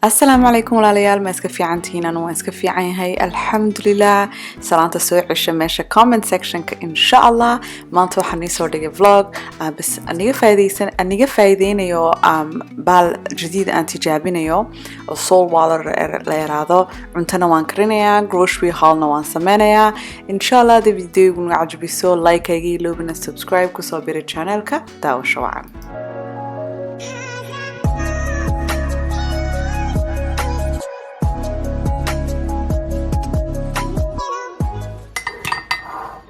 السلام عليكم walaalayaal ma iska fiicantihiin anu waan iska fiican yahay alxamdulilah salaanta soo cesha meesha comment sectionka insha Allah maanta waxaan soo dhigay vlog bas aniga faa'iideynayo bal jadiid aan tijaabinayo oo salt water la yiraahdo cuntana waan karinayaa grocery haulna waan sameynayaa insha Allah videogu nagu cajibiso like aygi loobina subscribe ku soo biri channelka daawasho wacan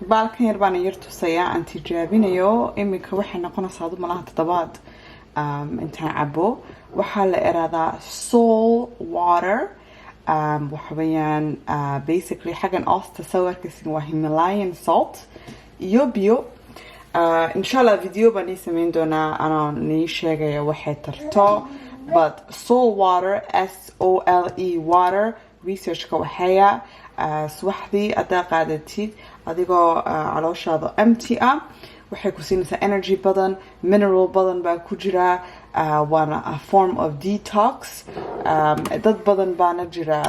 بالكن يربان يرتو سيا أنتي جابينيو إمي كوحنا قنا صادو ملاها تطباد انتان عبو وحال إرادا soul water وحبيان basically حاجة أوستا سوار كسين Himalayan salt يوبيو إن شاء الله فيديو بني سمين دونا أنا نيشيغي وحي ترتو but soul water S-O-L-E water research كوحيا سوحدي أدا قادتيد adigoo calooshaada empty ah waxay ku siinaysaa energy badan mineral badan baa ku jira waana a form of detox dad badan baana jira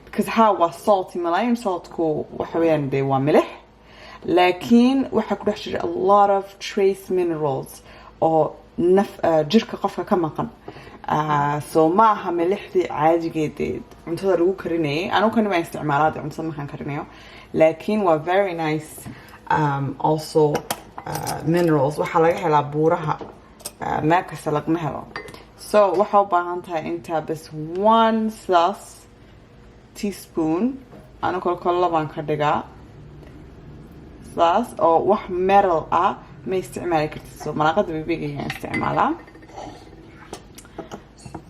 because waa salt Himalayan saltku waxa weeyaan de waa milix laakiin waxa ku dhex jira a lot of trace minerals oo jirka qofka ka maqan so ma aha milixdii caadigeed cuntada lagu karinayay anu kan ma isticmaalada cuntada markaan karinayo لكن و very nice also minerals waxa laga helaa buuraha meelkasta lagama helo so waxa u baahan tahay inta bas 1 teaspoon anu kol labaan ka dhigaa saas oo wax metal ah ma isticmaali kartid so malaaqada bibiga ayaan isticmaalaa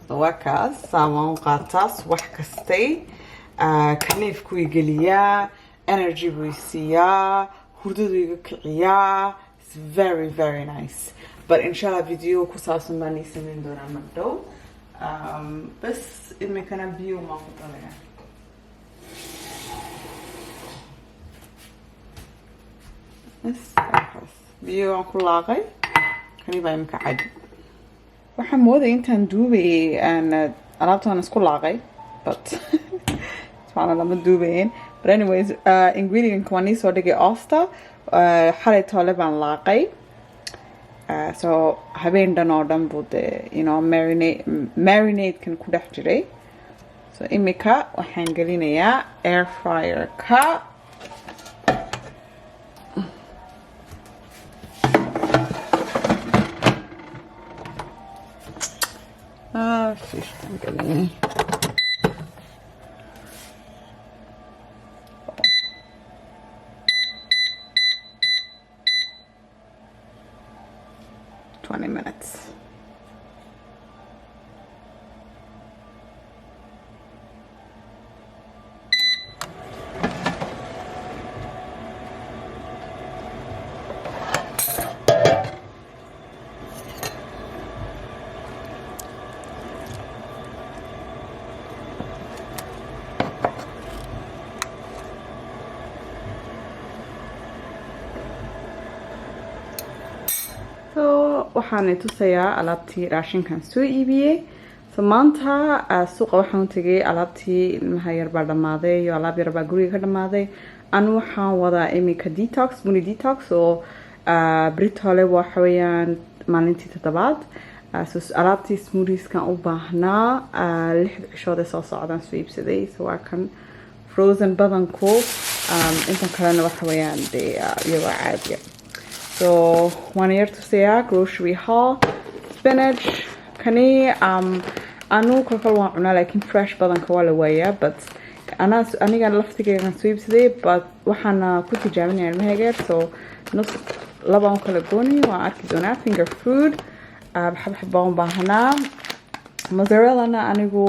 so wakaas saamaan qaataas wax kastay kaniif ku igeliyaa energy buisiya hurdadu iga kiciya it's very very nice but inshallah video ku saabsan baan sameyn doonaa madhow bas imikana biyo ma ku dalaya biyo aan ku laaqay kani baa imika cadi waxaan mooday intaan duubay aan alaabtaan isku laaqay but waxaan lama duubayn but anyways ingredient kwani soo dhigay oyster xalay toole baan laaqay so habeen dhan oo dhan buu marinate kan ku dhex jiray so imika waxaan gelinayaa air fryer ka fish gelini 20 minutes. waxaan tusayaa alaabtii raashinkan soo iibiyay so maanta suuqa waxaan tagay alaabtii ilmaha yar baa dhamaaday iyo alaab yar baa guriga ka dhamaaday anu waxaan wadaa imika detox guni detox oo britole waxa weeyaan maalintii toddobaad so alaabtii smoothieskan u baahnaa 6 cishood soo socdaan soo iibsaday so waa kan frozen badanku inta kalena waxa weeyaan iyaga caadiya so one year to say grocery haul spinach kani anu kolkol waan cunaa laakiin fresh badanka waa la waayaa but aniga laftigeyga soo iibsaday but waxaana ku tijaabinayaa ilmahayga so labaan kala gooni waan arki doonaa finger food xabxab baan baahnaa mozzarella na anigu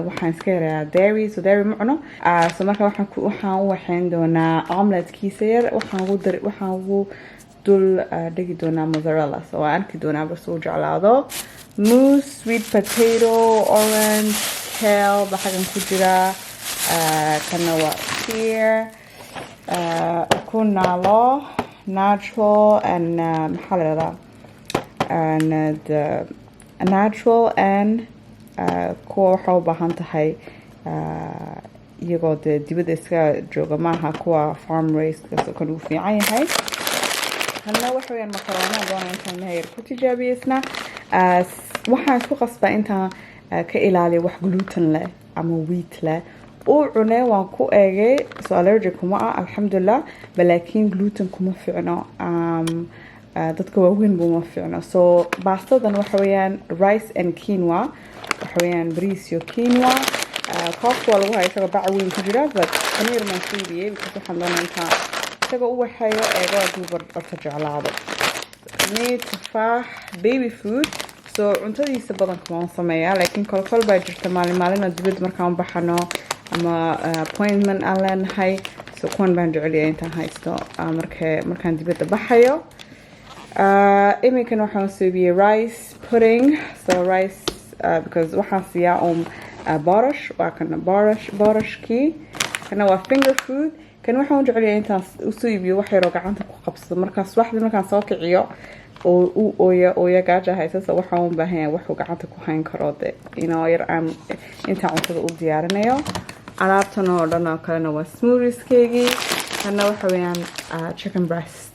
waxaan iska yarayaa dairy so dairy ma cuno so marka waxaan u waxayn doonaa omelet kiisa yar waxaan ugu dul dhigi doonaa mozzarella so waan arki doonaa bas uu jeclaado mousse sweet potato orange kale baxagan ku jira kana waa here ku naalo natural and maxaa la yiraahdaa and natural and kuwa waxa u baahan tahay iyagoo de dibadda iska jooga maaha kuwa farm raised ka kan u fiican yahay hana waxa weeyaan makarona doona intaan heer ku tijaabiyeysna waxaan isku qasbaa intaan ka ilaaliyo wax gluten leh ama wheat leh oo cunay waan ku eegay so allergic kuma alxamdulillah balaakiin gluten kuma fiicno dadka waaweyn buu ma fiicno so bastadan waxa weeyaan rice and quinoa waxa weeyaan bariis iyo quinoa koofta waa lagu hayaa isaga bac weyn ku jira but paniir maan siibiyey because waxaan doonaa intaan isaga u waxeeyo eego hadduu barta jeclaado tufaax baby food so cuntadiisa badanka waan sameeyaa laakiin kolkol baa jirta maalin dibadda markaan baxano ama appointment aan leenahay so kuwan baan jeceliyaa intaan haysto markaan dibadda baxayo iminkana waxaan siibiyey rice pudding so rice because waxaan siiyaa barash waa kana barashkii kana waa finger food kan waxaan jeceliyaa intaan usoo iibiyo wax yaroo gacanta ku qabsado markaas waxdii markaan soo kiciyo oo ooya gaaja haysa waxaan u baahan yahay wax uu gacanta ku hayn karo de yar aan intaan cuntada u diyaarinayo alaabtan oo dhan oo kalena waa smoothieskeygii kana waxa weeyaan chicken breast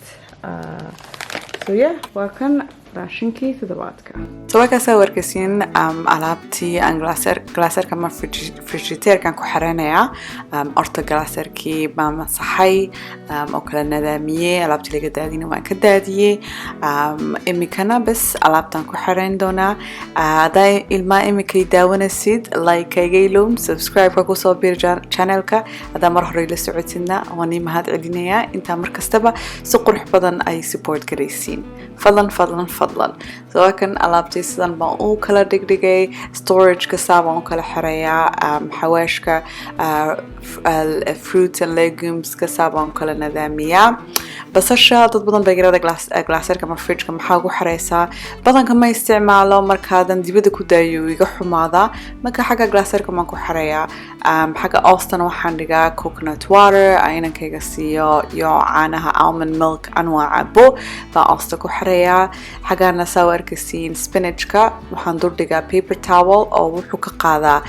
so yeah waa kan raashinkii toddobaadka so waxaa warkaysiin alaabtii aan glaserka ma frigidaire-kan ku xiranayaa orta glaserkii baan masaxay oo kala nadaamiyey alaabtii laga daadina waan ka daadiyey imikana bas alaabtaan ku xirayn doonaa haday ilmaa imikay daawanaysid like-kayga ilowm subscribe-ka kusoo biir channelka hadaa mar hore la socotidna waan ii mahad celinayaa intaa markastaba si qurux badan ay support garaysiin fadlan so kan alaabtii sidan baan u kala dhigdhigay storage-ka saabaan u kala xirayaa xawaashka fruits and legumes-ka saabaan u kala nadaamiyaa basasha dad badan bay garada glaserka ama fridge-ka maxaa ugu xiraysaa badanka ma isticmaalo markaadan dibadda ku daayo iga xumaada marka xagga glaserka maan ku xirayaa xagga oostana waxaan dhigaa coconut water inankayga siiyo iyo caanaha almond milk anwaa cabo baan oosta ku xirayaa xaggana saa arkaysiin spinach-ka waxaan durdhigaa paper towel oo wuxuu ka qaadaa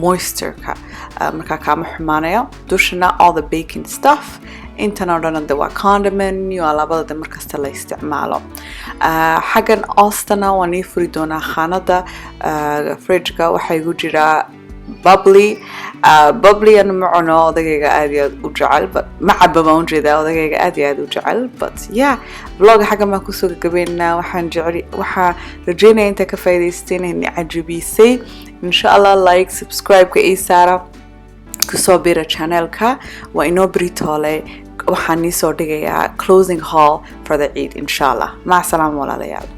moisture-ka markaa kaama xumaanayo dushana all the baking stuff intan oo dhan de waa condiment iyo alaabada markasta la isticmaalo xaggan oostana waan ii furi doonaa khaanada fridge-ka waxaa igu jiraa bubbly ana ma cuno odagayga aad iyo aad u jecel ma caba baan ujeedaa odagayga aad iyo aad u jecel but yeah vlogga xaggan baan kusoo gagabeynaa waxaan rajeynaya intaa ka faa'iidaysteen inay cajabisay insha allah like subscribe-ka ii saara kusoo bira channelka waa inoo britoole waxaan nii soo dhigayaa closing haul for the Eid insha allah maca salaam walaalayaal